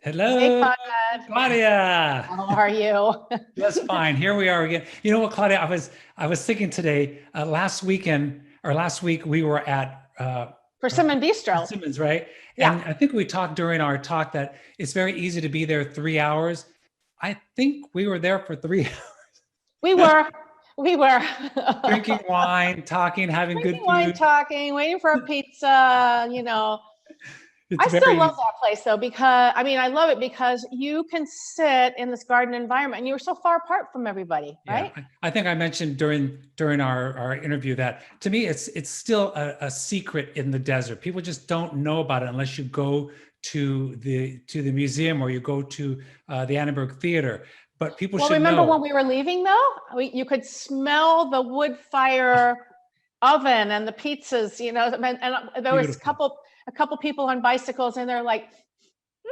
Hey, Hello, Conrad. Claudia. How are you? Just fine. Here we are again. You know what, Claudia? I was thinking today, last weekend or last week we were at uh, Persimmon Bistro. Simmons, right? Yeah, And I think we talked during our talk that it's very easy to be there 3 hours. I think we were there for 3 hours, we were. We were drinking wine, talking, having drinking good wine, food. talking, waiting for a pizza. It's I still very love easy. that place though, because I love it because you can sit in this garden environment and you're so far apart from everybody, Yeah, right? I think I mentioned during our interview that to me it's still a secret in the desert. People just don't know about it unless you go to the museum or you go to the Annenberg Theater. But people Well, should remember when know. we were leaving though? You could smell the wood fire oven and the pizzas, and there was Beautiful. a couple people on bicycles and they're like,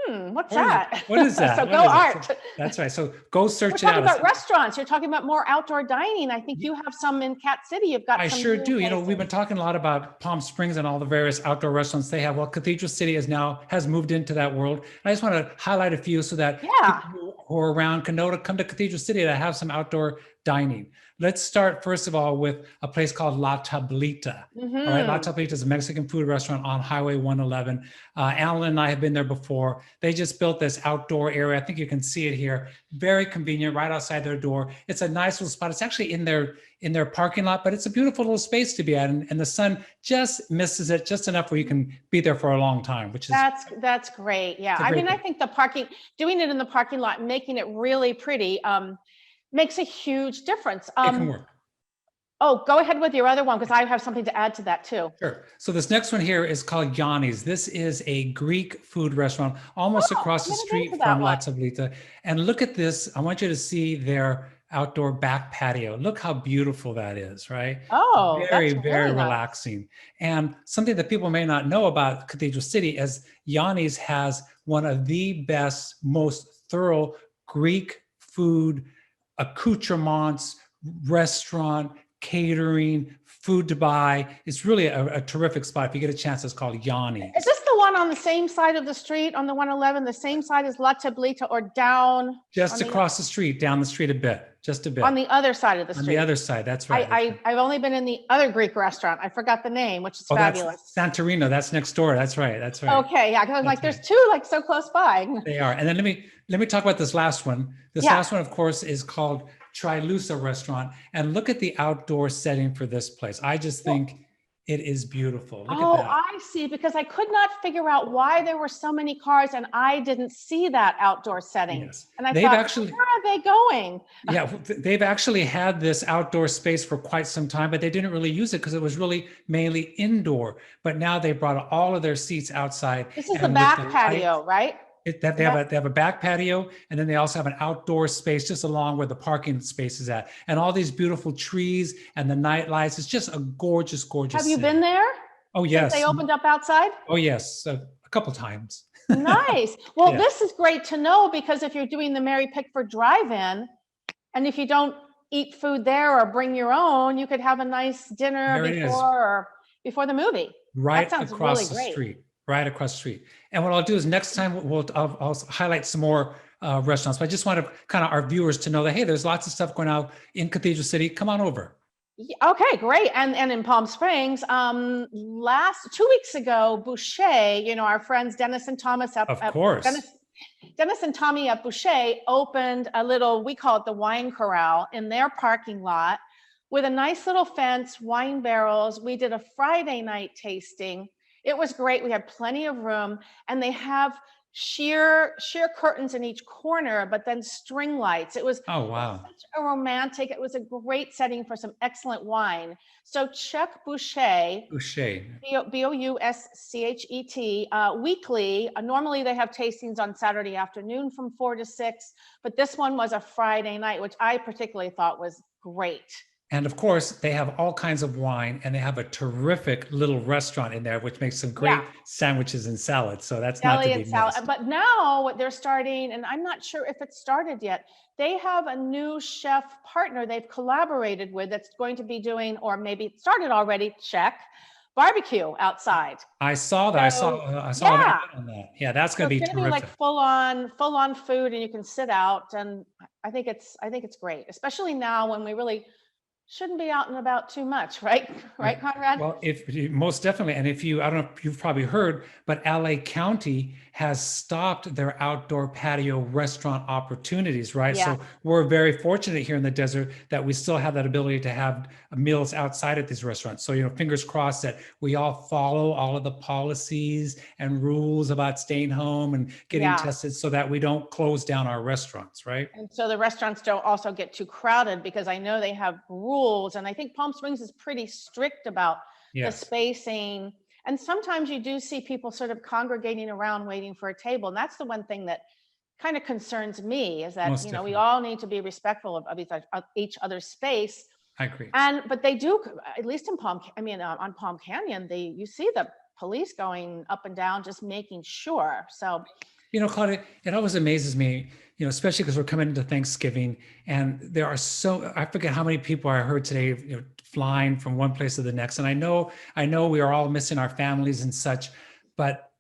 what's What is that? what is that? So What go is it? So art. that's right. So go We're search it talking out. about restaurants. You're talking about more outdoor dining. I think you have some in Cat City. You've got I some sure new do. We've places. been talking a lot about Palm Springs and all the various outdoor restaurants they have. Well, Cathedral City has moved into that world. I just want to highlight a few so that Yeah. people who are around can know to come to Cathedral City to have some outdoor dining. Let's start first of all with a place called La Tablita. All right, La Mm-hmm. Tablita is a Mexican food restaurant on Highway 111. Alan and I have been there before. They just built this outdoor area. I think you can see it here. Very convenient, right outside their door. It's a nice little spot. It's actually in their parking lot, but it's a beautiful little space to be at. And the sun just misses it just enough where you can be there for a long time, which is That's great. Yeah. it's a great I thing. think doing it in the parking lot, making it really pretty, makes a huge difference. It can work. Oh, go ahead with your other one because I have something to add to that too. Sure. So this next one here is called Yanni's. This is a Greek food restaurant almost Oh, across I've the never been to street that from La one. Tablita. And look at this. I want you to see their outdoor back patio. Look how beautiful that is, right? Oh, Very, that's very really nice. relaxing. And something that people may not know about Cathedral City is Yanni's has one of the best, most thorough Greek food accoutrements, restaurant, catering, food to buy. It's really a terrific spot. If you get a chance, it's called Is Yanni's. this the one on the same side of the street on the 111, the same side as La Tablita or down Just on across the street, down the street a bit, just a bit. the other side of the On the street? other side, that's right. That's right. I've only been in the other Greek restaurant. I forgot the name, which is Oh, that's fabulous. Santorino. That's next door. That's right. That's right. Okay, yeah, because I was like, That's there's right. two like so close by. They are. And then let me talk about this last one. This Yeah. last one, of course, is called Trilusa Restaurant. And look at the outdoor setting for this place. I just Well, think it is beautiful. Look at oh, that. I see. Because I could not figure out why there were so many cars and I didn't see that outdoor setting. Yes. And I They've thought, actually, where are they going? yeah, they've actually had this outdoor space for quite some time, but they didn't really use it because it was really mainly indoor. But now they brought all of their seats outside, This is the and with the back light, patio, right? that The back. they have a back patio, and then they also have an outdoor space just along where the parking space is at, and all these beautiful trees and the night lights. It's just a gorgeous, Have gorgeous you been setting. there Oh since they yes, opened up outside? oh yes, a couple times. Nice. Well, Yeah, this is great to know because if you're doing the Mary Pickford drive-in, and if you don't eat food there or bring your own, you could have a nice dinner there it is. before the movie. That Right sounds really across the great. street, right across the street. And what I'll do is next time I'll highlight some more restaurants. But I just want to kind of our viewers to know that hey, there's lots of stuff going on in Cathedral City. Come on over. Okay, great. And in Palm Springs, last 2 weeks ago, Boucher, our friends Dennis and Thomas Of course, Dennis and Tommy at Boucher opened a little, we call it the wine corral in their parking lot with a nice little fence, wine barrels. We did a Friday night tasting. It was great. We had plenty of room and they have sheer curtains in each corner, but then string lights. oh It was wow, such a romantic, it was a great setting for some excellent wine. So check Boucher, Boucher. Bouschet, weekly. Normally they have tastings on Saturday afternoon from 4 to 6, but this one was a Friday night, which I particularly thought was great. And of course, they have all kinds of wine, and they have a terrific little restaurant in there, which makes some Yeah, great sandwiches and salads. So that's not to deli be and salad. missed. But now what they're starting, and I'm not sure if it started yet, they have a new chef partner they've collaborated with that's going to be doing, or maybe it started already, check, barbecue outside. I saw that. So, I saw an ad yeah. on that. Yeah, that's So going to it's be going to be like terrific. full on food, and you can sit out. And I think it's great, especially now when we really shouldn't be out and about too much, right? Right. Right, Conrad? Well, if you, most definitely, and if you, I don't know if you've probably heard, but LA County has stopped their outdoor patio restaurant opportunities, right? Yeah. So we're very fortunate here in the desert that we still have that ability to have meals outside at these restaurants. So, fingers crossed that we all follow all of the policies and rules about staying home and getting Yeah. tested so that we don't close down our restaurants, right? And so the restaurants don't also get too crowded, because I know they have rules, and I think Palm Springs is pretty strict about the Yes, spacing. And sometimes you do see people sort of congregating around waiting for a table. And that's the one thing that kind of concerns me, is that, most we definitely. all need to be respectful of each other's space. I agree. But they do, at least in on Palm Canyon, you see the police going up and down, just making sure. So, Claudia, it always amazes me, especially because we're coming into Thanksgiving, and there are I forget how many people I heard today, flying from one place to the next. And I know we are all missing our families and such, but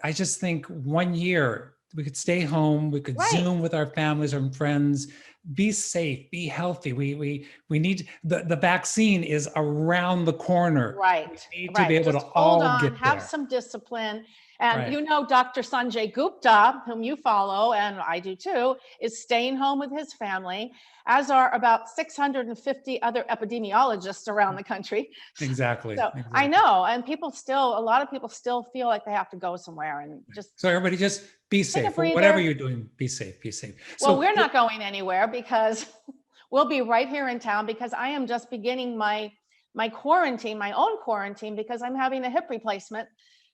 I just think 1 year we could stay home, we could right. Zoom with our families and friends, be safe, be healthy. We need the vaccine is around the corner. Right. We need to be able Just to hold all on, get have there. some discipline. And Right. Dr. Sanjay Gupta, whom you follow, and I do too, is staying home with his family, as are about 650 other epidemiologists around the country. Exactly. So I know, and a lot of people still feel like they have to go somewhere, and just So everybody just be take a safe. breather. Whatever you're doing, be safe, be safe. Well, So we're not going anywhere, because we'll be right here in town, because I am just beginning my quarantine, my own quarantine, because I'm having a hip replacement.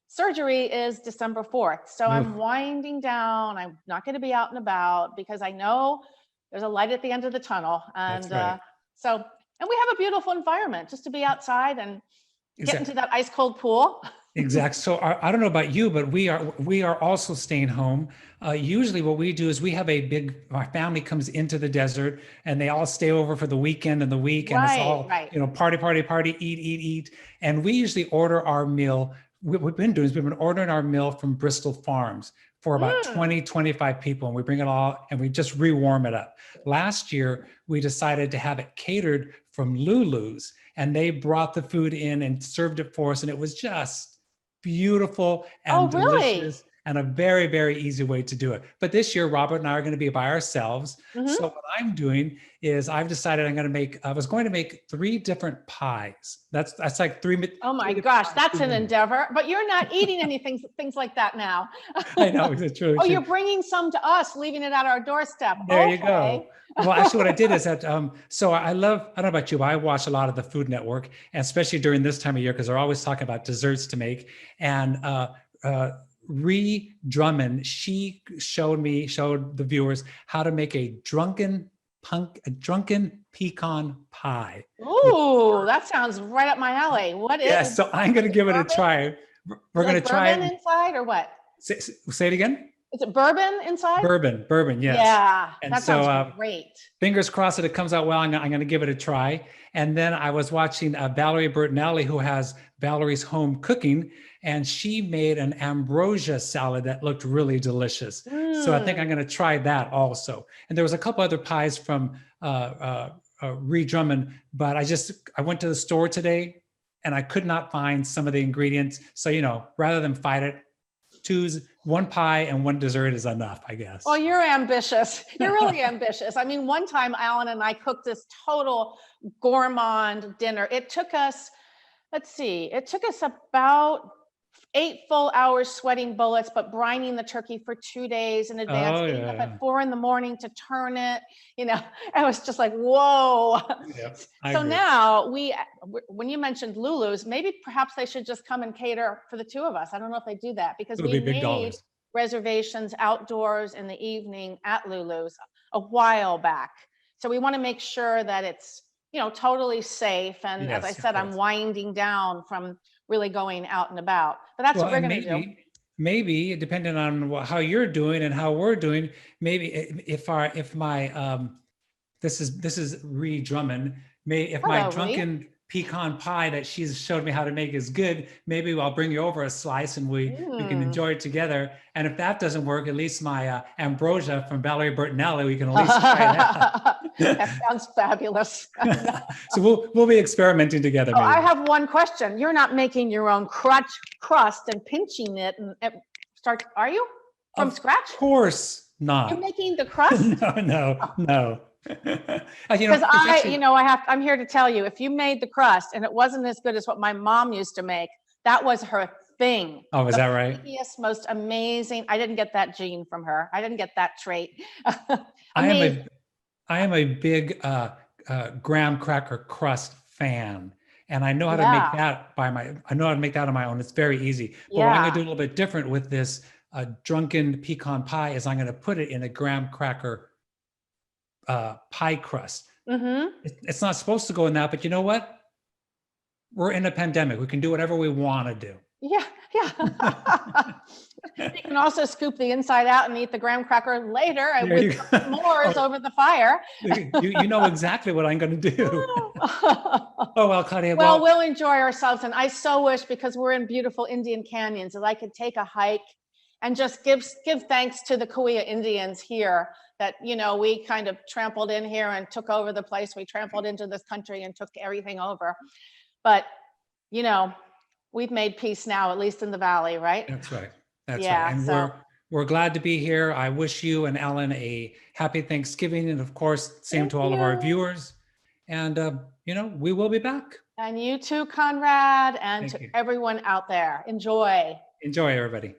Surgery is December 4th. So I'm winding down. I'm not going to be out and about, because I know there's a light at the end of the tunnel. And right. and we have a beautiful environment just to be outside and get Exactly. into that ice cold pool. Exactly. So I don't know about you, but we are also staying home. Usually what we do is our family comes into the desert, and they all stay over for the weekend and the week. And it's all, Right. Party, eat. And we usually order our meal. What we've been doing is we've been ordering our meal from Bristol Farms for about 20, 25 people. And we bring it all and we just rewarm it up. Last year, we decided to have it catered from Lulu's, and they brought the food in and served it for us. And it was just beautiful and delicious, and a very, very easy way to do it. But this year, Robert and I are going to be by ourselves. So what I'm doing is I've decided I was going to make 3 different pies. That's like 3. Oh my gosh, that's an endeavor. But you're not eating things like that now. I know, it's true. Oh, you're bringing some to us, leaving it at our doorstep. There you go. Well, actually, what I did is that, so I don't know about you, but I watch a lot of the Food Network, and especially during this time of year, because they're always talking about desserts to make. And Ree Drummond, she showed the viewers how to make a drunken pecan pie. Ooh, that sounds right up my alley. What is? Yeah, so I'm going to give it a try. We're going to try it. Bourbon inside, or what? Say it again. Is it bourbon inside? Bourbon, yes. Yeah, and that sounds great. Fingers crossed that it comes out well. I'm going to give it a try. And then I was watching Valeria Bertinelli, who has Valerie's Home Cooking, and she made an ambrosia salad that looked really delicious. So I think I'm going to try that also. And there was a couple other pies from Ree Drummond, but I went to the store today and I could not find some of the ingredients. So, rather than fight it, choose 1 pie and 1 dessert is enough, I guess. Well, you're ambitious. You're really ambitious. I mean, one time Alan and I cooked this total gourmand dinner. It took us about 8 full hours sweating bullets, but brining the turkey for 2 days in advance, getting up at 4 a.m. to turn it. I was just like, whoa. Yep, so now when you mentioned Lulu's, maybe perhaps they should just come and cater for the 2 of us. I don't know if they do that, because we made reservations outdoors in the evening at Lulu's a while back. So we want to make sure that it's, totally safe. And as I said, I'm winding down from really going out and about, but that's what we're going to do. Maybe depending on how you're doing and how we're doing, maybe if my this is Ree Drummond, my drunken pecan pie that she's showed me how to make is good, maybe I'll bring you over a slice and we can enjoy it together. And if that doesn't work, at least my ambrosia from Valeria Bertinelli, we can at least try that. That sounds fabulous. So we'll be experimenting together. Oh, Maybe. I have one question. You're not making your own crust and pinching it and start, are you? From scratch? Of course not. You're making the crust? No. Because I'm here to tell you, if you made the crust and it wasn't as good as what my mom used to make, that was her thing. Oh, is that right? Yes, most amazing. I didn't get that gene from her. I didn't get that trait. I am a big graham cracker crust fan, and I know how to make that I know how to make that on my own. It's very easy. But what I'm going to do a little bit different with this drunken pecan pie is I'm going to put it in a graham cracker pie crust. It's not supposed to go in that, but you know what? We're in a pandemic. We can do whatever we want to do. Yeah. You can also scoop the inside out and eat the graham cracker later with s'mores over the fire. You know exactly what I'm going to do. Oh, well, Claudia. Well, we'll enjoy ourselves. And I so wish, because we're in beautiful Indian canyons, that I could take a hike and just give thanks to the Kauai Indians here that, we kind of trampled in here and took over the place. We trampled into this country and took everything over. But, we've made peace now, at least in the Valley, right? That's right. That's right. And we're glad to be here. I wish you and Ellen a happy Thanksgiving. And of course, same to all of our viewers. And, we will be back. And you too, Conrad, and to everyone out there. Enjoy. Enjoy, everybody.